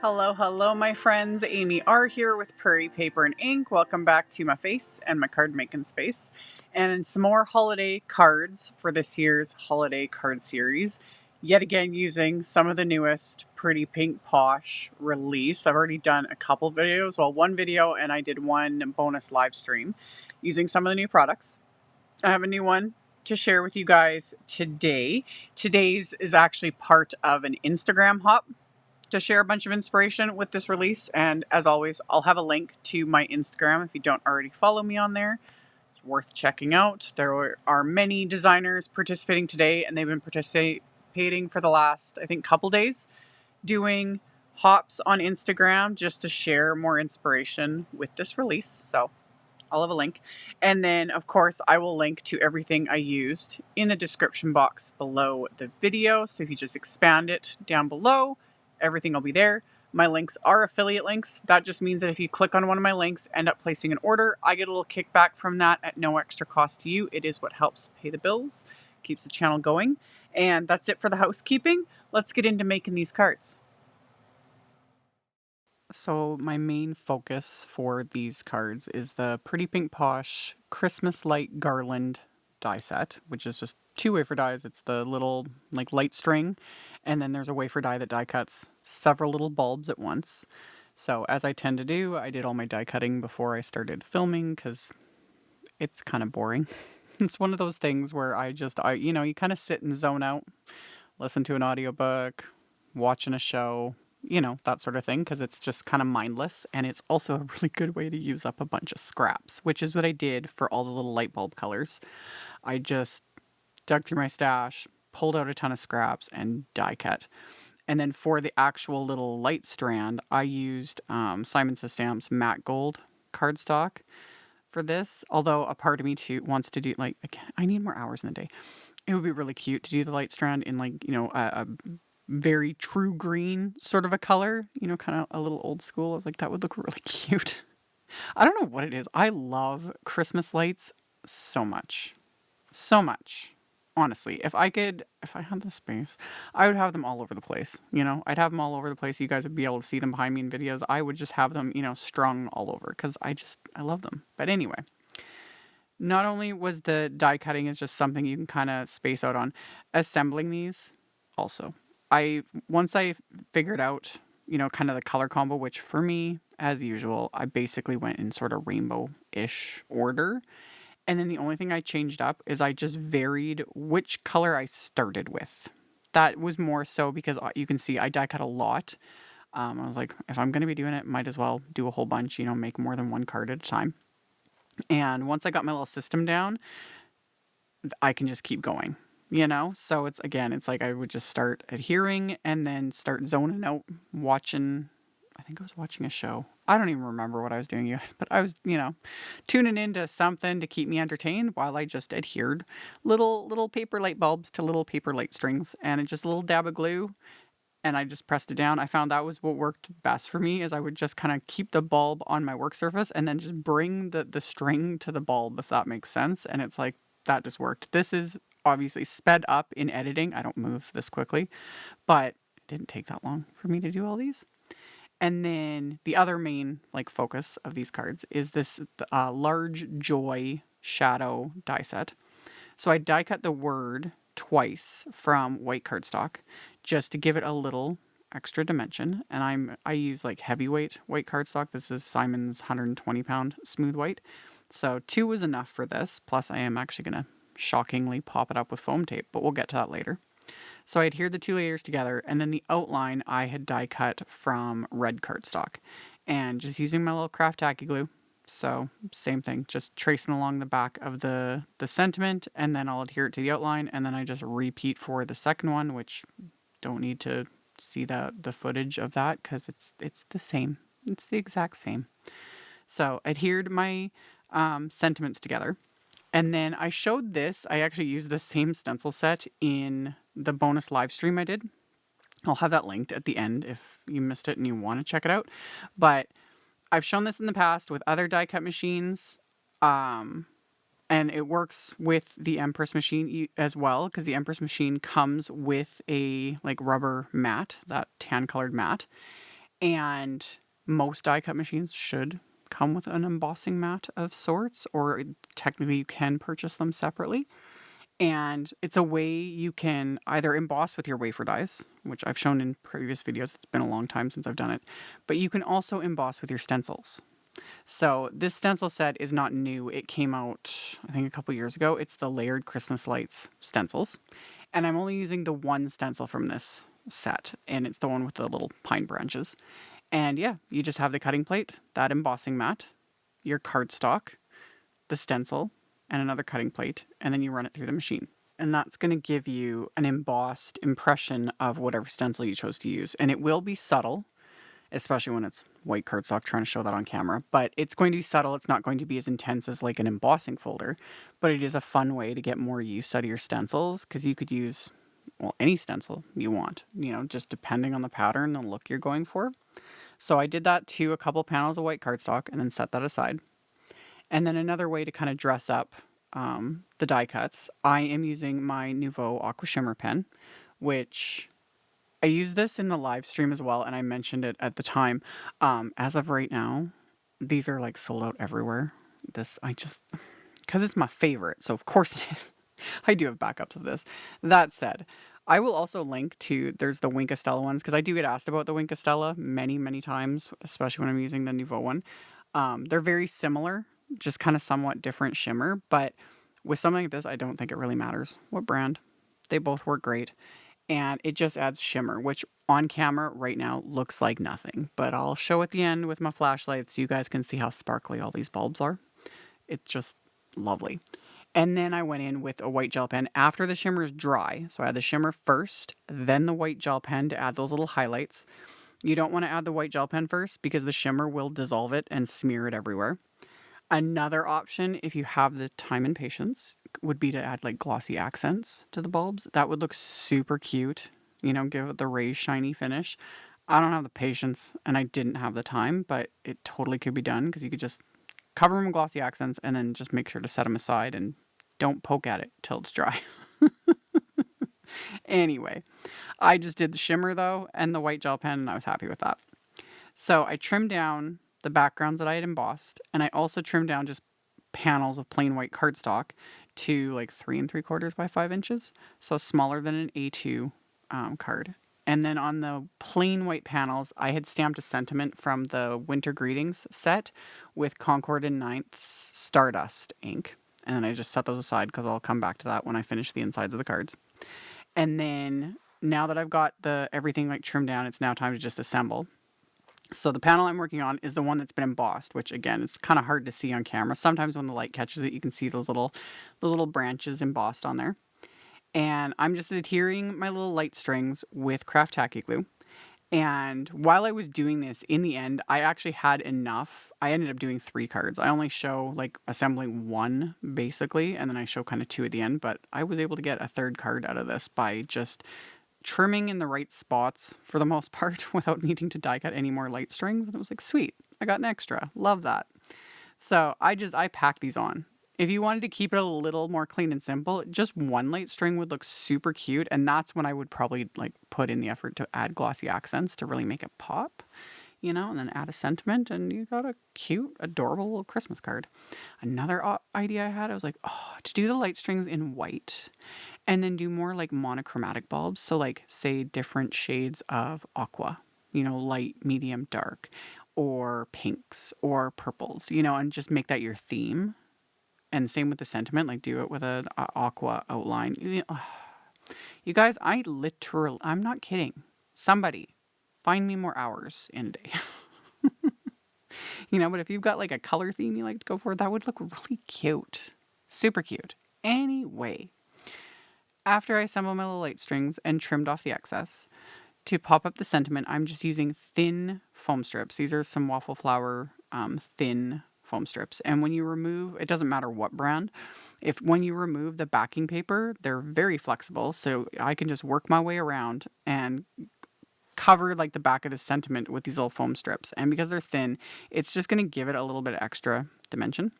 Hello, hello, my friends. AmyR here with Prairie Paper and Ink. Welcome back to my face and my card making space. And some more holiday cards for this year's holiday card series. Yet again, using some of the newest Pretty Pink Posh release. I've already done a couple videos. Well, one video, and I did one bonus live stream using some of the new products. I have a new one to share with you guys today. Today's is actually part of an Instagram hop to share a bunch of inspiration with this release. And as always, I'll have a link to my Instagram if you don't already follow me on there. It's worth checking out. There are many designers participating today, and they've been participating for the last, I think, couple days, doing hops on Instagram just to share more inspiration with this release. So I'll have a link. And then, of course, I will link to everything I used in the description box below the video. So if you just expand it down below, everything will be there. My links are affiliate links. That just means that if you click on one of my links, end up placing an order, I get a little kickback from that at no extra cost to you. It is what helps pay the bills, keeps the channel going. And that's it for the housekeeping. Let's get into making these cards. So my main focus for these cards is the Pretty Pink Posh Christmas Light Garland die set, which is just 2 wafer dies. It's the little like light string, and then there's a wafer die that die cuts several little bulbs at once. So as I tend to do, I did all my die cutting before I started filming because it's kind of boring. It's one of those things where you kind of sit and zone out, listen to an audiobook, watching a show, that sort of thing, because it's just kind of mindless. And it's also a really good way to use up a bunch of scraps, which is what I did for all the little light bulb colors. I just dug through my stash, pulled out a ton of scraps, and die cut. And then for the actual little light strand, I used Simon Says Stamp's matte gold cardstock for this. Although a part of me too wants to do, like, I need more hours in the day. It would be really cute to do the light strand in a very true green sort of a color, kind of a little old school. I was like, that would look really cute. I don't know what it is. I love Christmas lights so much. So much. Honestly, if I had the space, I would have them all over the place. I'd have them all over the place. You guys would be able to see them behind me in videos. I would just have them, strung all over because I love them. But anyway, not only was the die cutting is just something you can kind of space out on, assembling these also. Once I figured out, kind of the color combo, which for me, as usual, I basically went in sort of rainbow-ish order. And then the only thing I changed up is I just varied which color I started with. That was more so because you can see I die cut a lot. I was like, if I'm going to be doing it, might as well do a whole bunch, make more than one card at a time. And once I got my little system down, I can just keep going. So it's like I would just start adhering and then start zoning out, watching. I think I was watching a show. I don't even remember what I was doing, you guys, but I was, tuning into something to keep me entertained while I just adhered little paper light bulbs to little paper light strings and just a little dab of glue. And I just pressed it down. I found that was what worked best for me, is I would just kind of keep the bulb on my work surface and then just bring the string to the bulb, if that makes sense. And it's like, that just worked. This is obviously sped up in editing. I don't move this quickly, but it didn't take that long for me to do all these. And then the other main focus of these cards is this large joy shadow die set. So I die cut the word twice from white cardstock just to give it a little extra dimension. And I use heavyweight white cardstock. This is Simon's 120 pound smooth white. So 2 was enough for this. Plus I am actually going to shockingly pop it up with foam tape, but we'll get to that later. So I adhered the 2 layers together, and then the outline I had die cut from red cardstock. And just using my little craft tacky glue. So same thing, just tracing along the back of the sentiment, and then I'll adhere it to the outline, and then I just repeat for the second one, which don't need to see the footage of that because it's the same. It's the exact same. So adhered my sentiments together. And then I showed this. I actually used the same stencil set in the bonus live stream I did. I'll have that linked at the end if you missed it and you want to check it out. But I've shown this in the past with other die cut machines. And it works with the EMPRESS machine as well, because the EMPRESS machine comes with a rubber mat, that tan colored mat. And most die cut machines should come with an embossing mat of sorts, or technically you can purchase them separately. And it's a way you can either emboss with your wafer dies, which I've shown in previous videos. It's been a long time since I've done it. But you can also emboss with your stencils. So this stencil set is not new. It came out, I think, a couple years ago. It's the Layered Christmas Lights stencils. And I'm only using the one stencil from this set. And it's the one with the little pine branches. And yeah, you just have the cutting plate, that embossing mat, your cardstock, the stencil, and another cutting plate, and then you run it through the machine. And that's going to give you an embossed impression of whatever stencil you chose to use. And it will be subtle, especially when it's white cardstock, trying to show that on camera. But it's going to be subtle. It's not going to be as intense as like an embossing folder. But it is a fun way to get more use out of your stencils, because you could use, well, any stencil you want, just depending on the pattern and the look you're going for. So I did that to a couple panels of white cardstock and then set that aside. And then another way to kind of dress up the die cuts, I am using my Nuvo Aqua Shimmer pen, which I use this in the live stream as well, and I mentioned it at the time. As of right now, these are like sold out everywhere. Because it's my favorite, so of course it is. I do have backups of this. That said, I will also link to, there's the Wink Estella ones, because I do get asked about the Wink Estella many, many times, especially when I'm using the Nuvo one. They're very similar, just kind of somewhat different shimmer, but with something like this, I don't think it really matters what brand. They both work great, and it just adds shimmer, which on camera right now looks like nothing, but I'll show at the end with my flashlight so you guys can see how sparkly all these bulbs are. It's just lovely. And then I went in with a white gel pen after the shimmer is dry. So I had the shimmer first, then the white gel pen to add those little highlights. You don't want to add the white gel pen first because the shimmer will dissolve it and smear it everywhere. Another option, if you have the time and patience, would be to add like glossy accents to the bulbs. That would look super cute, give it the raised shiny finish. I don't have the patience and I didn't have the time, but it totally could be done because you could just cover them in glossy accents and then just make sure to set them aside and don't poke at it till it's dry. Anyway, I just did the shimmer though and the white gel pen, and I was happy with that. So I trimmed down the backgrounds that I had embossed, and I also trimmed down just panels of plain white cardstock to like 3 3/4 by 5 inches, so smaller than an A2 card. And then on the plain white panels, I had stamped a sentiment from the Winter Greetings set with Concord and Ninth's Stardust ink. And then I just set those aside because I'll come back to that when I finish the insides of the cards. And then now that I've got everything like trimmed down, it's now time to just assemble. So the panel I'm working on is the one that's been embossed, which again, it's kind of hard to see on camera. Sometimes when the light catches it, you can see those little branches embossed on there. And I'm just adhering my little light strings with craft tacky glue. And while I was doing this, in the end, I actually had enough. I ended up doing 3 cards. I only show like assembling 1 basically, and then I show kind of 2 at the end, but I was able to get a 3rd card out of this by just trimming in the right spots for the most part without needing to die cut any more light strings. And it was like, sweet, I got an extra. Love that. So I packed these on. If you wanted to keep it a little more clean and simple, just 1 light string would look super cute. And that's when I would probably like put in the effort to add glossy accents to really make it pop, and then add a sentiment, and you got a cute, adorable little Christmas card. Another idea I had, I was like, to do the light strings in white and then do more like monochromatic bulbs. So like say different shades of aqua, light, medium, dark, or pinks or purples, and just make that your theme. And same with the sentiment, like do it with an aqua outline. You guys, I'm not kidding. Somebody find me more hours in a day. But if you've got like a color theme you like to go for, that would look really cute. Super cute. Anyway, after I assembled my little light strings and trimmed off the excess, to pop up the sentiment, I'm just using thin foam strips. These are some Waffle Flower thin foam strips. And when you remove, it doesn't matter what brand, when you remove the backing paper, they're very flexible. So I can just work my way around and cover like the back of the sentiment with these little foam strips. And because they're thin, it's just going to give it a little bit extra dimension,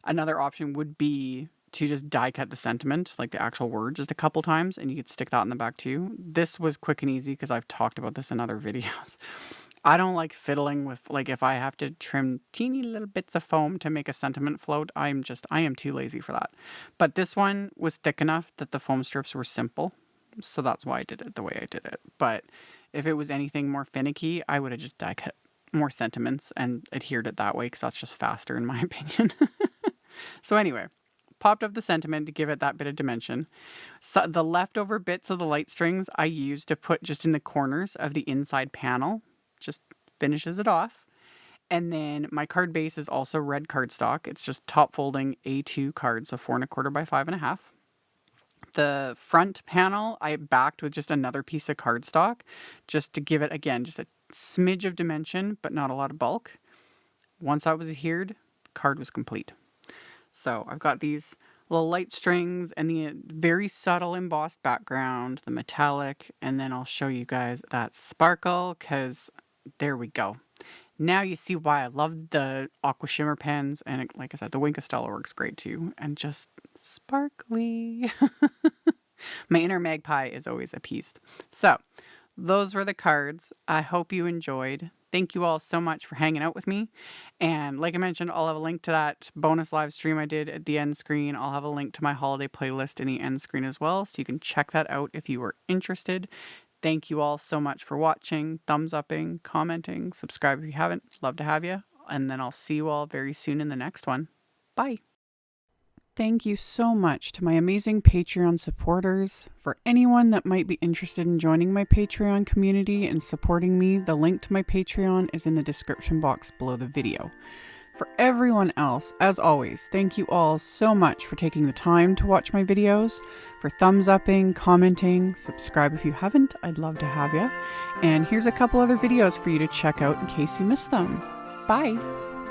Another option would be to just die cut the sentiment, like the actual word, just a couple times, and you could stick that in the back too. This was quick and easy because I've talked about this in other videos. I don't like fiddling with, like, if I have to trim teeny little bits of foam to make a sentiment float, I am too lazy for that. But this one was thick enough that the foam strips were simple, so that's why I did it the way I did it. But if it was anything more finicky, I would have just die cut more sentiments and adhered it that way, because that's just faster in my opinion. So anyway, popped up the sentiment to give it that bit of dimension. So the leftover bits of the light strings I used to put just in the corners of the inside panel. Just finishes it off. And then my card base is also red cardstock. It's just top folding A2 cards, so 4 1/4 by 5 1/2. The front panel I backed with just another piece of cardstock, just to give it, again, just a smidge of dimension, but not a lot of bulk. Once I was adhered, the card was complete. So I've got these little light strings and the very subtle embossed background, the metallic, and then I'll show you guys that sparkle, because there we go. Now you see why I love the Aqua Shimmer pens, and like I said, the Wink of Stella works great too, and just sparkly. My inner magpie is always appeased. So those were the cards. I hope you enjoyed. Thank you all so much for hanging out with me. And like I mentioned, I'll have a link to that bonus live stream I did at the end screen. I'll have a link to my holiday playlist in the end screen as well, so you can check that out if you were interested. Thank you all so much for watching, thumbs upping, commenting, subscribe if you haven't. Love to have you. And then I'll see you all very soon in the next one. Bye. Thank you so much to my amazing Patreon supporters. For anyone that might be interested in joining my Patreon community and supporting me, the link to my Patreon is in the description box below the video. For everyone else, as always, thank you all so much for taking the time to watch my videos, for thumbs upping, commenting, subscribe if you haven't, I'd love to have you. And here's a couple other videos for you to check out in case you missed them. Bye!